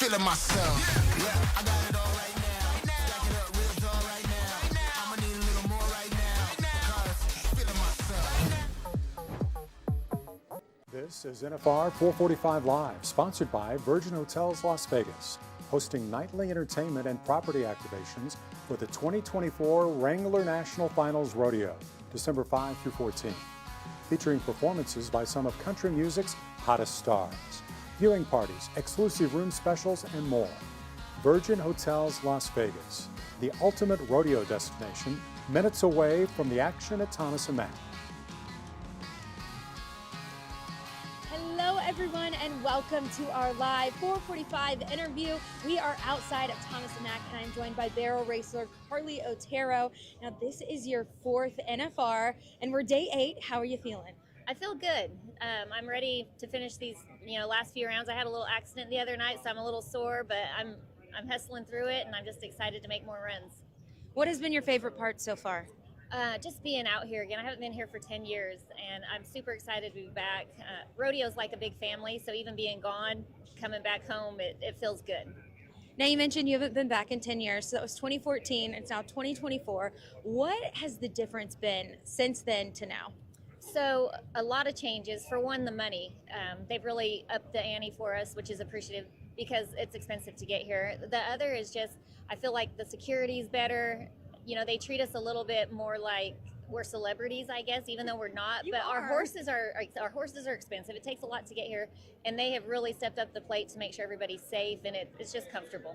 feeling myself. Yeah, I got it all right now. Stack it up real tall right now. I'ma need a little more right now. Cause feeling myself. This is NFR 445 Live, sponsored by Virgin Hotels Las Vegas, hosting nightly entertainment and property activations for the 2024 Wrangler National Finals Rodeo, December 5 through 14, featuring performances by some of country music's hottest stars, viewing parties, exclusive room specials, and more. Virgin Hotels Las Vegas, the ultimate rodeo destination, minutes away from the action at Thomas & Mack. Hello everyone and welcome to our live 445 interview. We are outside of Thomas & Mack and I'm joined by barrel racer Carlee Otero. Now this is your fourth NFR and we're day 8. How are you feeling? I feel good. I'm ready to finish these, last few rounds. I had a little accident the other night, so I'm a little sore, but I'm hustling through it, and I'm just excited to make more runs. What has been your favorite part so far? Just being out here again. I haven't been here for 10 years, and I'm super excited to be back. Rodeo's like a big family, so even being gone, coming back home, it feels good. Now you mentioned you haven't been back in 10 years, so that was 2014, it's now 2024. What has the difference been since then to now? So a lot of changes. For one, the money. They've really upped the ante for us, which is appreciative because it's expensive to get here. The other is just, I feel like the security is better. They treat us a little bit more like we're celebrities, I guess, even though we're not. Our horses are expensive. It takes a lot to get here, and they have really stepped up the plate to make sure everybody's safe, and it's just comfortable.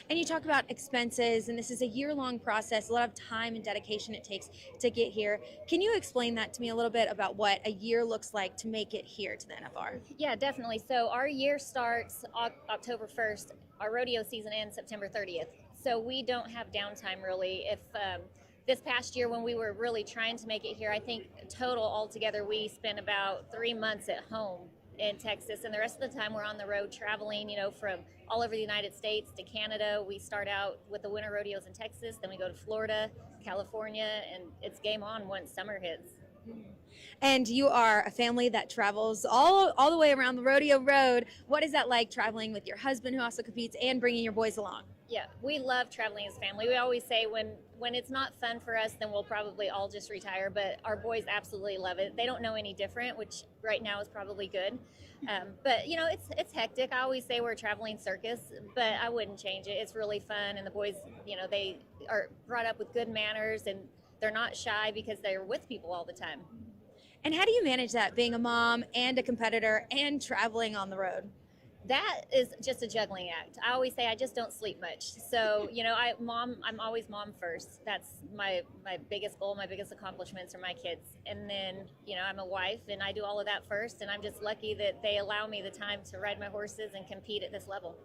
And you talk about expenses, and this is a year-long process, a lot of time and dedication it takes to get here. Can you explain that to me a little bit about what a year looks like to make it here to the NFR? Yeah, definitely. So our year starts October 1st. Our rodeo season ends September 30th. So we don't have downtime really. If this past year when we were really trying to make it here, I think total altogether we spent about 3 months at home in Texas, and the rest of the time we're on the road traveling, from all over the United States to Canada. We start out with the winter rodeos in Texas, then we go to Florida, California, and it's game on once summer hits. And you are a family that travels all the way around the rodeo road. What is that like traveling with your husband who also competes and bringing your boys along? Yeah, we love traveling as family. We always say when it's not fun for us, then we'll probably all just retire, but our boys absolutely love it. They don't know any different, which right now is probably good. But it's hectic. I always say we're a traveling circus, but I wouldn't change it. It's really fun, and the boys, they are brought up with good manners, and they're not shy because they're with people all the time. And how do you manage that, being a mom and a competitor and traveling on the road? That is just a juggling act. I always say I just don't sleep much. So, I'm always mom first. That's my biggest goal, my biggest accomplishments are my kids. And then, I'm a wife and I do all of that first. And I'm just lucky that they allow me the time to ride my horses and compete at this level.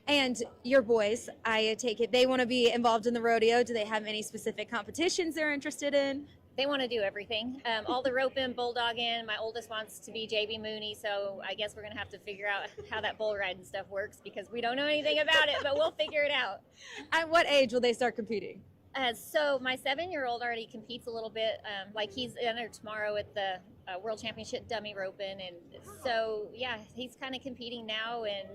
And your boys, I take it, they want to be involved in the rodeo. Do they have any specific competitions they're interested in? They want to do everything. All the roping, bulldogging. My oldest wants to be JB Mooney, so I guess we're going to have to figure out how that bull riding stuff works because we don't know anything about it, but we'll figure it out. At what age will they start competing? So my 7-year-old already competes a little bit. He's entered tomorrow at the World Championship dummy roping, and so yeah, he's kind of competing now. And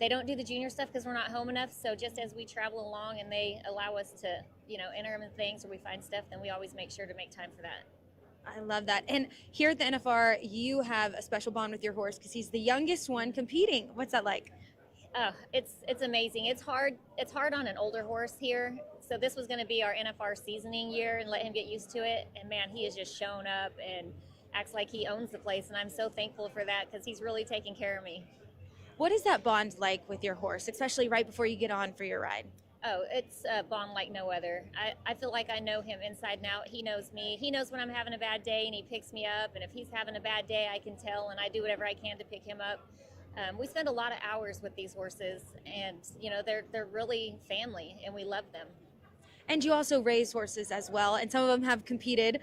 they don't do the junior stuff because we're not home enough. So just as we travel along and they allow us to, enter them in things or we find stuff, then we always make sure to make time for that. I love that. And here at the NFR, you have a special bond with your horse because he's the youngest one competing. What's that like? Oh, it's amazing. It's hard on an older horse here. So this was going to be our NFR seasoning year and let him get used to it. And man, he has just shown up and acts like he owns the place. And I'm so thankful for that because he's really taking care of me. What is that bond like with your horse, especially right before you get on for your ride? Oh, it's a bond like no other. I feel like I know him inside and out. He knows me. He knows when I'm having a bad day and he picks me up. And if he's having a bad day, I can tell and I do whatever I can to pick him up. We spend a lot of hours with these horses and, they're really family and we love them. And you also raise horses as well. And some of them have competed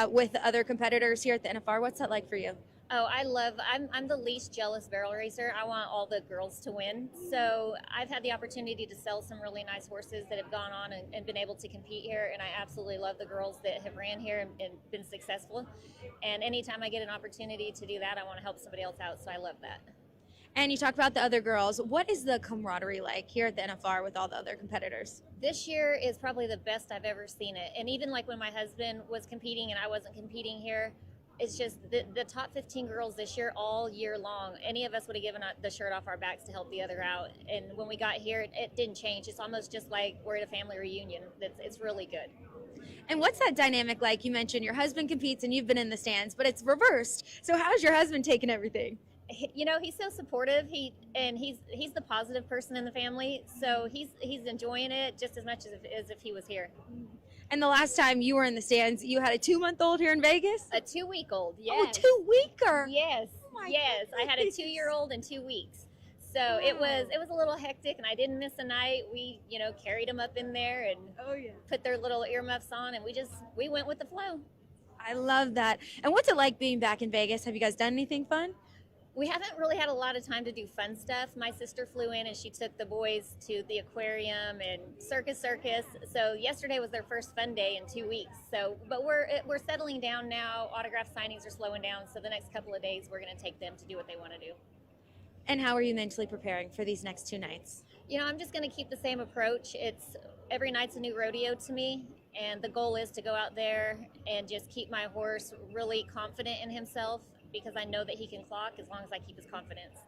with other competitors here at the NFR. What's that like for you? Oh, I'm the least jealous barrel racer. I want all the girls to win. So I've had the opportunity to sell some really nice horses that have gone on and been able to compete here. And I absolutely love the girls that have ran here and been successful. And anytime I get an opportunity to do that, I want to help somebody else out. So I love that. And you talked about the other girls. What is the camaraderie like here at the NFR with all the other competitors? This year is probably the best I've ever seen it. And even like when my husband was competing and I wasn't competing here, it's just the top 15 girls this year all year long. Any of us would have given the shirt off our backs to help the other out. And when we got here, it didn't change. It's almost just like we're at a family reunion. It's really good. And what's that dynamic like? You mentioned your husband competes and you've been in the stands, but it's reversed. So how's your husband taking everything? You know, he's so supportive. He's the positive person in the family, so he's enjoying it just as much as if he was here. And the last time you were in the stands, you had a 2-month-old here in Vegas? A 2-week-old, yes. Oh, 2-weeker. Yes, Oh yes. I had a 2-year-old in 2 weeks. So it was a little hectic, and I didn't miss a night. We, carried them up in there and put their little earmuffs on, and we went with the flow. I love that. And what's it like being back in Vegas? Have you guys done anything fun? We haven't really had a lot of time to do fun stuff. My sister flew in and she took the boys to the aquarium and circus. So yesterday was their first fun day in 2 weeks. But we're settling down now. Autograph signings are slowing down. So the next couple of days we're going to take them to do what they want to do. And how are you mentally preparing for these next 2 nights? I'm just going to keep the same approach. Every night's a new rodeo to me. And the goal is to go out there and just keep my horse really confident in himself, because I know that he can clock as long as I keep his confidence.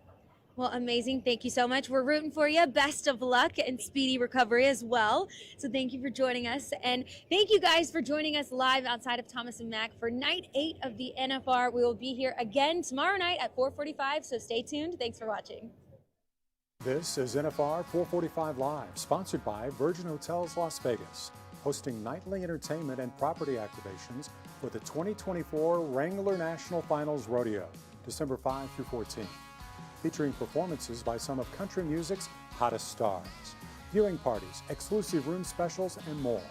Well, amazing. Thank you so much. We're rooting for you. Best of luck and speedy recovery as well. So thank you for joining us. And thank you guys for joining us live outside of Thomas & Mack for night 8 of the NFR. We will be here again tomorrow night at 4:45, so stay tuned. Thanks for watching. This is NFR 445 Live, sponsored by Virgin Hotels Las Vegas, hosting nightly entertainment and property activations for the 2024 Wrangler National Finals Rodeo, December 5 through 14, featuring performances by some of country music's hottest stars, viewing parties, exclusive room specials, and more.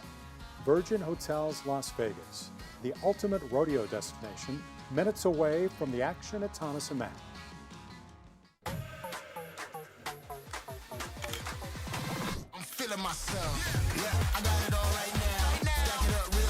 Virgin Hotels Las Vegas, the ultimate rodeo destination, minutes away from the action at Thomas & Mack. I'm feeling myself. Yeah, I got it all right now. Stack it up real